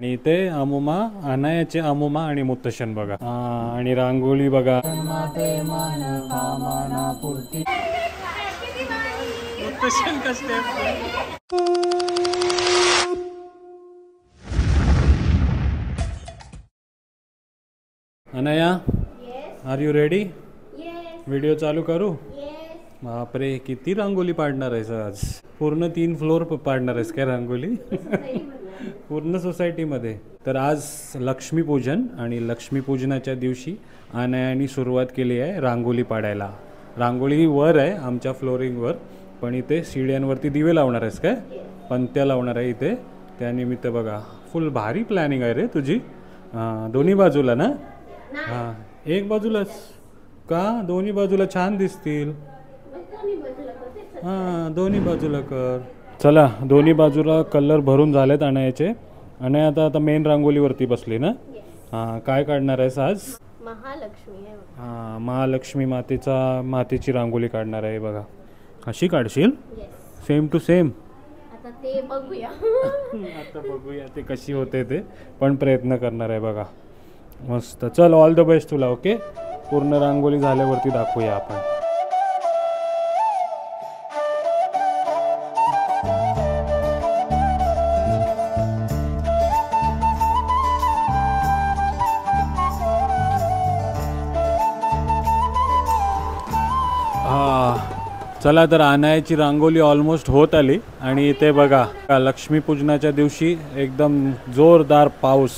आणि इथे अमुमा अनायाचे अमुमा आणि मुत्तशन बघा. आणि रांगोळी बघा. मुत्तशन का step. Anaya, are you ready? Video चालू करू? बापरे, किती रांगोली पाडणार आहेस आज? पूर्ण 3 फ्लोर पाडणार आहेस काय रांगोली? पूर्ण सोसायटीमध्ये. तर आज लक्ष्मीपूजन आणि लक्ष्मीपूजनाच्या दिवशी अनायाने सुरुवात केली आहे रांगोली पाडायला. रांगोळी वर आहे आमच्या फ्लोरिंगवर, पण इथे शिड्यांवरती दिवे लावणार आहेस काय? पंत्या लावणार आहे इथे. त्यानिमित्त बघा फुल भारी प्लॅनिंग आहे रे तुझी. दोन्ही बाजूला ना? हां, एक बाजूलाच का? दोन्ही बाजूला छान दिसतील. हां, दोन्ही बाजूला कर. चला, दोन्ही बाजूला कलर भरून झालेत आणायचे. आणि आता मेन रांगोलीवरती बसली ना? हां, काय काढणार आहेस आज? महालक्ष्मी. हां, महालक्ष्मी मातेची रांगोली काढणार आहे बघा. अशी काढशील? Same to same. आता ते बघूया. आता बघूया ते कशी होते ते, पण प्रयत्न करणार आहे बघा. मस्त. चल, ऑल द बेस्ट तुला. ओके, पूर्ण रांगोली झाल्यावरती दाखवूया आपण. चला, तर अनायाची रांगोली ऑलमोस्ट होत आली. आणि इथे बघा लक्ष्मीपूजनाच्या दिवशी एकदम जोरदार पाऊस,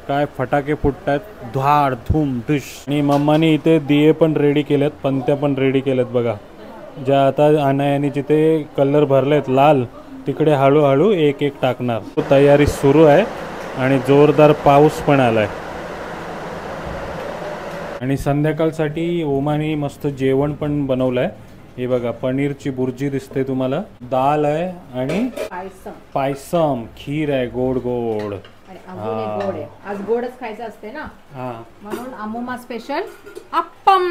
काय फटाके फुटतात, धाड धूम ठुश. आणि मम्माने इथे दिये पण रेडी केलेत, पंत्या पण रेडी केल्यात बघा. ज्या आता अनायाने जिथे कलर भरलेत लाल, तिकडे हळूहळू एक एक टाकणार. तयारी सुरू आहे आणि जोरदार पाऊस पण आलाय. आणि संध्याकाळसाठी ओमानी मस्त जेवण पण बनवलंय. हे बघा, पनीरची बुर्जी दिसते तुम्हाला, दाल आहे आणि पायसम, खीर आहे गोड गोड. आज गोडच खायचं असते ना, हा, म्हणून अमुमा स्पेशल अप्पम.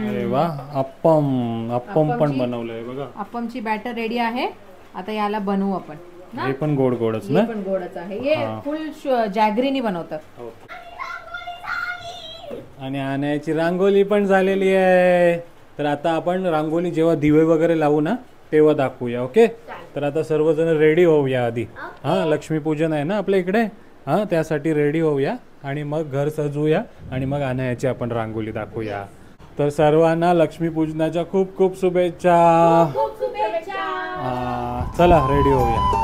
अरे वा, अप्पम पण बनवलंय बघा. अप्पमची बॅटर रेडी आहे. आता याला बनवू आपण. हे पण गोड गोडच ना? पण गोडच आहे. हे फुल जॅगरीनी बनवतात. आणि आणायची रांगोली पण झालेली आहे. तर आता आपण रांगोली जेव्हा दिवे वगैरे लावू ना तेव्हा दाखवूया. ओके, तर आता सर्वजण रेडी होऊया आधी. हां, लक्ष्मीपूजन आहे ना आपल्या इकडे. हां, त्यासाठी रेडी होऊया आणि मग घर सजवूया आणि मग आणायची आपण रांगोली दाखवूया. तर सर्वांना लक्ष्मीपूजनाच्या खूप खूप शुभेच्छा. चला, रेडी होऊया.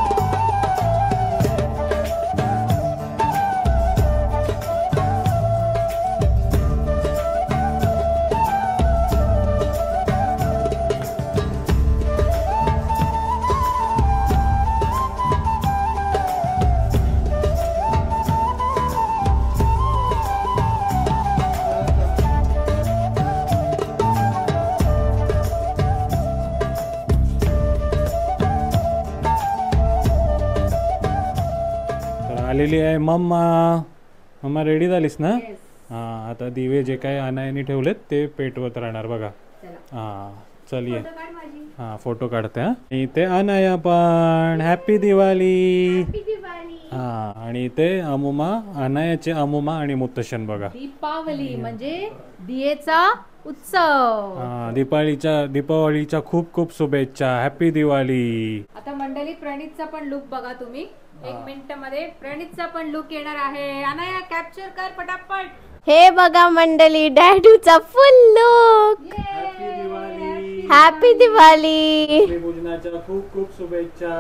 आलेली आहे मम्मा रेडी झालीस ना? हां, आता दिवे जे काय अनायाने ठेवलेत ते पेटवत राहणार बघा. हां, चल ये. हां, फोटो काढते. हां, इथे अनाया पण हॅपी दिवाळी. हां, आणि इथे अनायाचे अमुमा आणि मुत्तशन बघा. दीपावली म्हणजे दियेचा उत्सव. हां, दीपावलीच्या खूप खूप शुभेच्छा. हॅपी दिवाळी. आता मंडळी, प्रणीतचा पण लुक बघा तुम्ही. 1 मिनिट मध्ये प्रणीतचा पण लुक येणार आहे. अनाया, कॅप्चर कर पटापट. हे बघा मंडळी, डॅडूचा फुल लुक. हॅपी दिवाळी. पूजनाच्या खूप खूप शुभेच्छा.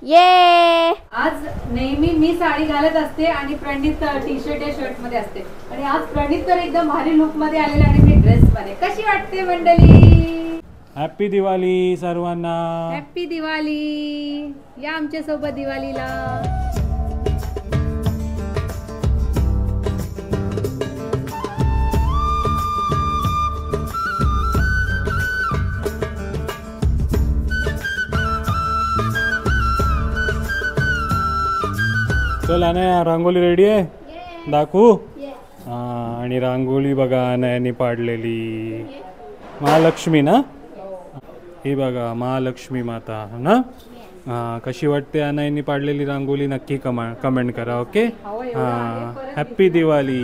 ये. आज नेहमी मी साडी घालत असते आणि प्रणीत टी शर्ट या शर्ट मध्ये असते. आणि आज प्रणीत तर एकदम भारी लुक मध्ये आलेला आणि मी ड्रेस मध्ये. कशी वाटते मंडळी? हॅपी दिवाळी सर्वांना. हॅपी दिवाळी. या आमच्या सोबत दिवाळीला. चल अनाया, रांगोली रेडी आहे, दाखवू? आणि रांगोळी बघा अनायाने पाडलेली. महालक्ष्मी ना? ही बघा महालक्ष्मी माता ना? हां कशी वाटते अनाईनी पाडलेली रांगोळी नक्की कमेंट करा. ओके हां हॅप्पी दिवाळी.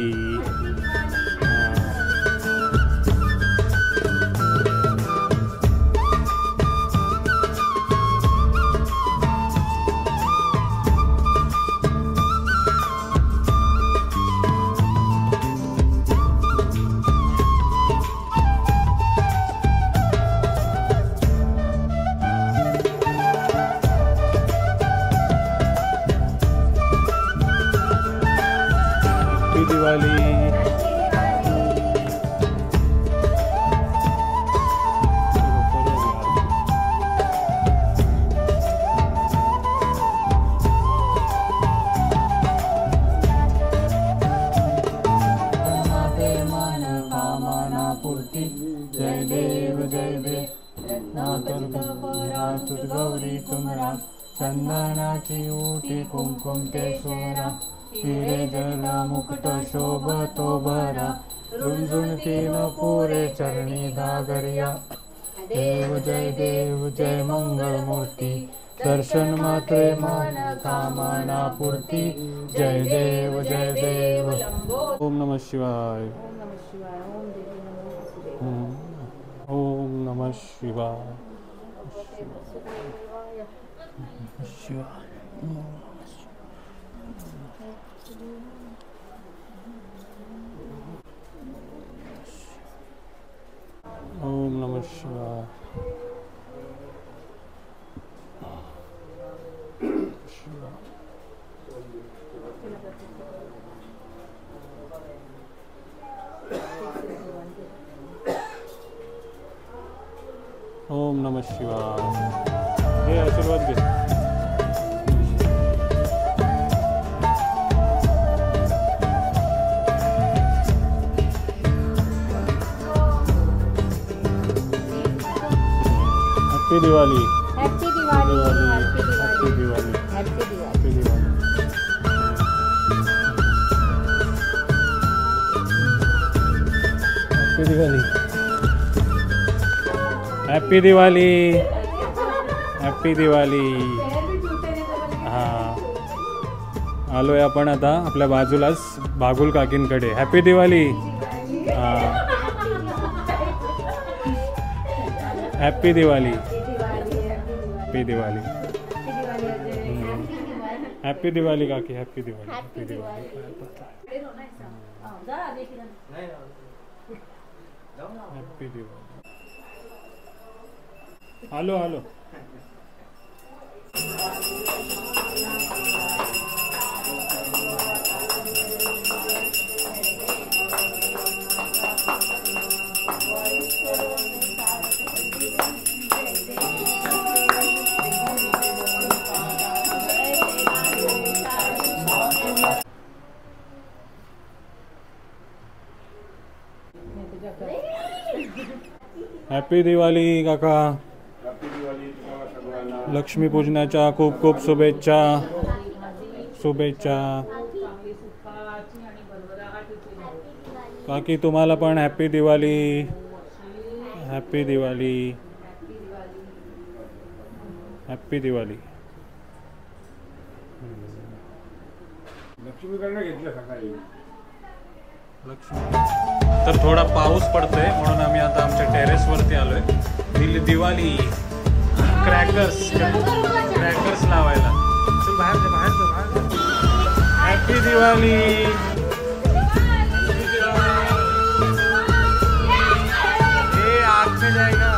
दिवाळी. पूर्ती जय देव गौरी तुमरा चंदनाची उटी कुंकुम केशोरा हिरे जल मुकुट शोभतो भरा झुंझुणती न पुरे चरणी घागरिया. देव जय मंगल मूर्ती दर्शन मात्रे मन कामना पूर्ती जय देव ओम नमः शिवाय. ओम नमः शिवाय. ओम नमः शिवाय. ओम नमः शिवाय. हे आशीर्वाद घे. Happy Diwali. Happy Diwali. Happy Diwali. Happy Diwali. Happy Diwali. Happy Diwali. Happy Diwali. Happy Diwali. हां आलोय आपण आता आपल्या बाजूलाच बागुल काकींकडे. हॅपी दिवाळी. हां happy Diwali. Happy Diwali. Happy Diwali काकी. Happy Diwali. Happy Diwali. Happy Diwali. आलो. हॅपी दिवाळी काका. लक्ष्मी पूजनाच्या खूप खूप शुभेच्छा. काकी तुम्हाला पण happy Diwali. Happy Diwali. Happy Diwali. लक्ष्मीकडनं घेतलं सकाळी. तर थोडा पाऊस पडतोय म्हणून आम्ही आता आमच्या टेरेसवरती आलोय. दिवाळी क्रॅकर्स लावायला. चल बाहेर. हॅपी दिवाळी. ये आग में जाएगा.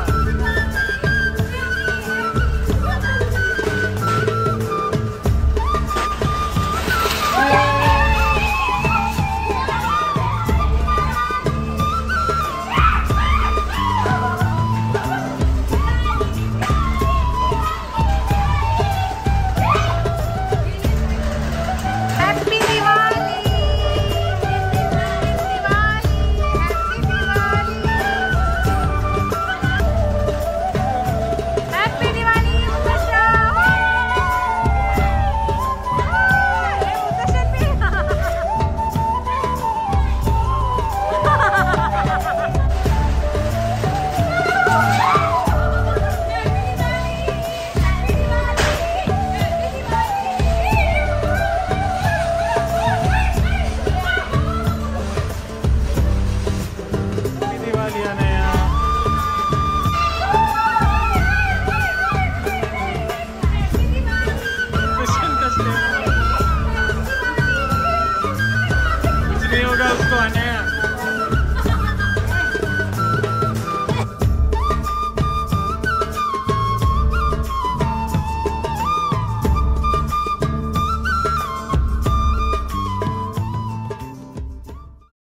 बघा उसको अन्याय